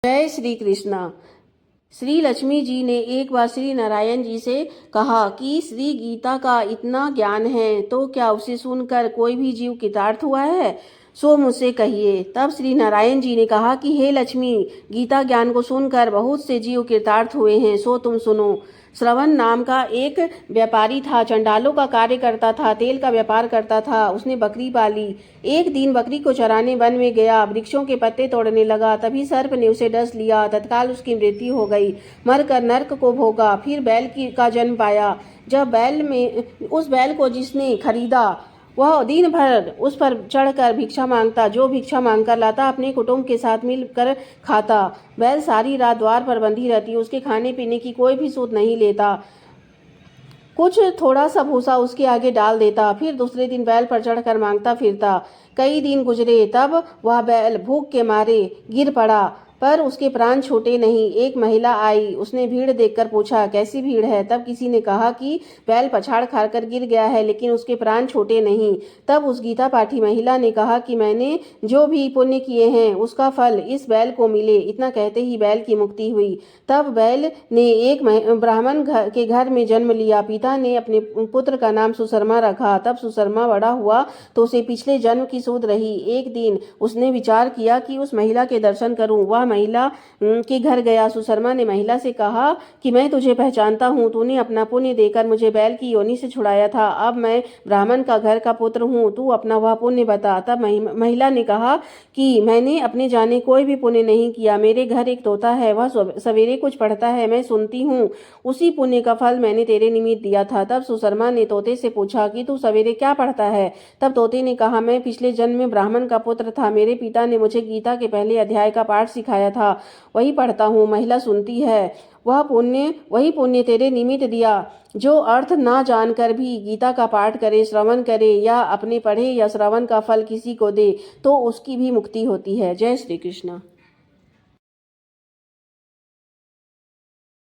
जय श्री कृष्णा। श्री लक्ष्मी जी ने एक बार श्री नारायण जी से कहा कि श्री गीता का इतना ज्ञान है तो क्या उसे सुनकर कोई भी जीव कृतार्थ हुआ है, सो मुझसे कहिए। तब श्री नारायण जी ने कहा कि हे लक्ष्मी, गीता ज्ञान को सुनकर बहुत से जीव कृतार्थ हुए हैं, सो तुम सुनो। श्रवण नाम का एक व्यापारी था, चंडालों का कार्य करता था, तेल का व्यापार करता था। उसने बकरी पाली। एक दिन बकरी को चराने वन में गया, वृक्षों के पत्ते तोड़ने लगा। तभी सर्प ने उसे डस लिया, तत्काल उसकी मृत्यु हो गई। मरकर नर्क को भोगा। फिर बैल का जन्म पाया। जब उस बैल को जिसने खरीदा वह दिन भर उस पर चढ़कर भिक्षा मांगता, जो भिक्षा मांगकर लाता अपने कुटुंब के साथ मिलकर खाता। बैल सारी रात द्वार पर बंधी रहती, उसके खाने पीने की कोई भी सूद नहीं लेता। कुछ थोड़ा सा भूसा उसके आगे डाल देता, फिर दूसरे दिन बैल पर चढ़कर मांगता फिरता। कई दिन गुजरे, तब वह बैल भूख के मारे गिर पड़ा, पर उसके प्राण छूटे नहीं। एक महिला आई, उसने भीड़ देखकर पूछा, कैसी भीड़ है? तब किसी ने कहा कि बैल पछाड़ खाकर गिर गया है, लेकिन उसके प्राण छूटे नहीं। तब उस गीता पाठी महिला ने कहा कि मैंने जो भी पुण्य किए हैं उसका फल इस बैल को मिले। इतना कहते ही बैल की मुक्ति हुई। तब बैल ने एक ब्राह्मण के घर में जन्म लिया। पिता ने अपने पुत्र का नाम सुशर्मा रखा। तब सुशर्मा बड़ा हुआ तो उसे पिछले जन्म की सूद रही। एक दिन उसने विचार किया कि उस महिला के दर्शन करूं। वह महिला के घर गया। सुशर्मा ने महिला से कहा कि मैं तुझे पहचानता हूँ, तूने अपना पुण्य देकर मुझे बैल की योनि से छुड़ाया था। अब मैं ब्राह्मण का घर का पुत्र हूँ, तू अपना वह पुण्य बता। तब महिला ने कहा कि मैंने अपने जाने कोई भी पुण्य नहीं किया। मेरे घर एक तोता है, वह सवेरे कुछ पढ़ता है, मैं सुनती हूँ। उसी पुण्य का फल मैंने तेरे निमित्त दिया था। तब सुशर्मा ने तोते से पूछा कि तू सवेरे क्या पढ़ता है? तब तोते ने कहा, मैं पिछले जन्म में ब्राह्मण का पुत्र था, मेरे पिता ने मुझे गीता के पहले अध्याय का पाठ सिखाया था, वही पढ़ता हूँ। महिला सुनती है, वही पुण्य तेरे निमित्त दिया। जो अर्थ ना जानकर भी गीता का पाठ करे, श्रवण करे, या अपने पढ़े या श्रवण का फल किसी को दे तो उसकी भी मुक्ति होती है। जय श्री कृष्ण।